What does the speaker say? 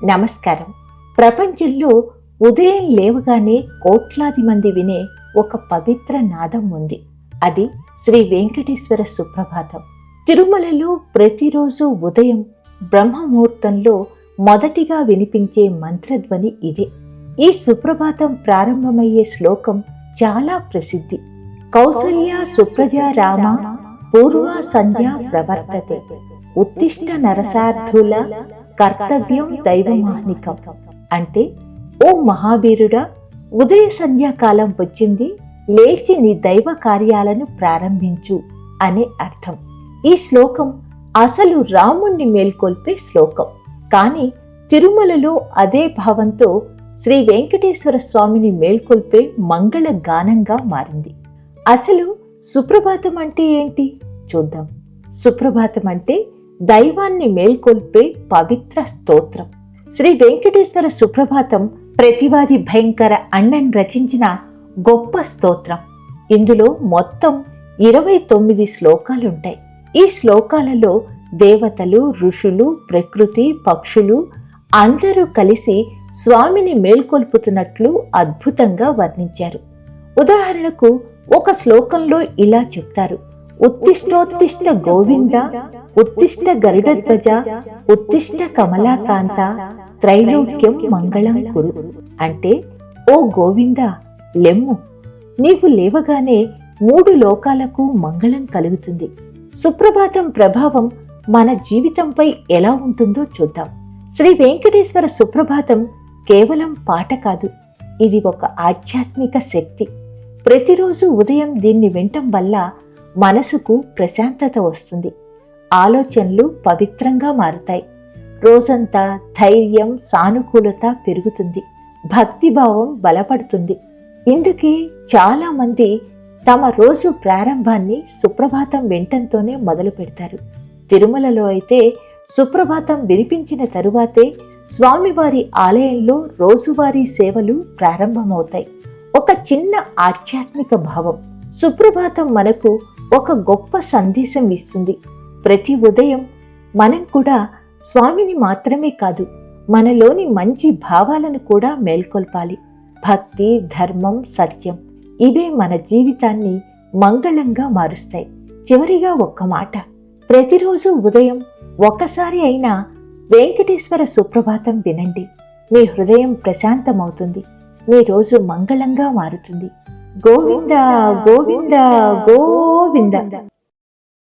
నమస్కారం. ప్రపంచంలో ఉదయం లేవగానే కోట్లాది మంది వినే ఒక పవిత్ర నాదం ఉంది. అది శ్రీ వెంకటేశ్వర సుప్రభాతం. తిరుమలలో ప్రతిరోజు ఉదయం బ్రహ్మముహూర్తంలో మొదటిగా వినిపించే మంత్రధ్వని ఇదే. ఈ సుప్రభాతం ప్రారంభమయ్యే శ్లోకం చాలా ప్రసిద్ధి. కౌసల్యా సుప్రజా రామ పూర్వా సంధ్యా ప్రవర్తతే ఉత్తిష్ట నరసార్థుల కర్తవ్యం దైవమాహ్నికం. అంటే, ఓ మహావీరుడా, ఉదయ సంధ్యాకాలం వచ్చింది, లేచి నీ దైవ కార్యాలను ప్రారంభించు అనే అర్థం. ఈ శ్లోకం అసలు రాముణ్ణి మేల్కొల్పే శ్లోకం. కానీ తిరుమలలో అదే భావంతో శ్రీ వెంకటేశ్వర స్వామిని మేల్కొల్పే మంగళ గానంగా మారింది. అసలు సుప్రభాతం అంటే ఏంటి చూద్దాం. సుప్రభాతం అంటే దైవాన్ని మేల్కొల్పే పవిత్ర స్తోత్రం. శ్రీ వెంకటేశ్వర సుప్రభాతం ప్రతివాది భయంకర అన్నన్ రచించిన గొప్ప స్తోత్రం. ఇందులో మొత్తం 29 శ్లోకాలుంటాయి. ఈ శ్లోకాలలో దేవతలు, ఋషులు, ప్రకృతి, పక్షులు అందరూ కలిసి స్వామిని మేల్కొల్పుతున్నట్లు అద్భుతంగా వర్ణించారు. ఉదాహరణకు ఒక శ్లోకంలో ఇలా చెప్తారు: ఉత్తిష్టోత్తిష్ట గోవింద, ఉత్తిష్ట గరుడధ్వజ, ఉత్తిష్ట కమలాకాంత, త్రైలోక్యం మంగళం కురు. అంటే, ఓ గోవింద, లెమ్ము, నీవు లేవగానే 3 లోకాలకు మంగళం కలుగుతుంది. సుప్రభాతం ప్రభావం మన జీవితంపై ఎలా ఉంటుందో చూద్దాం. శ్రీ వెంకటేశ్వర సుప్రభాతం కేవలం పాట కాదు, ఇది ఒక ఆధ్యాత్మిక శక్తి. ప్రతిరోజు ఉదయం దీన్ని వినటం వల్ల మనసుకు ప్రశాంతత వస్తుంది, ఆలోచనలు పవిత్రంగా మారుతాయి, రోజంతా ధైర్యం, సానుకూలత పెరుగుతుంది, భక్తిభావం బలపడుతుంది. ఇందుకే చాలా మంది తమ రోజు ప్రారంభాన్ని సుప్రభాతం వినటంతోనే మొదలు పెడతారు. తిరుమలలో అయితే సుప్రభాతం వినిపించిన తరువాతే స్వామివారి ఆలయంలో రోజువారీ సేవలు ప్రారంభమవుతాయి. ఒక చిన్న ఆధ్యాత్మిక భావం. సుప్రభాతం మనకు ఒక గొప్ప సందేశం ఇస్తుంది. ప్రతి ఉదయం మనం కూడా స్వామిని మాత్రమే కాదు, మనలోని మంచి భావాలను కూడా మేల్కొల్పాలి. భక్తి, ధర్మం, సత్యం ఇవే మన జీవితాన్ని మంగళంగా మారుస్తాయి. చివరిగా ఒక్క మాట, ప్రతిరోజు ఉదయం ఒక్కసారి అయినా వెంకటేశ్వర సుప్రభాతం వినండి. మీ హృదయం ప్రశాంతమవుతుంది, మీ రోజు మంగళంగా మారుతుంది. గోవింద గోవింద గోవింద.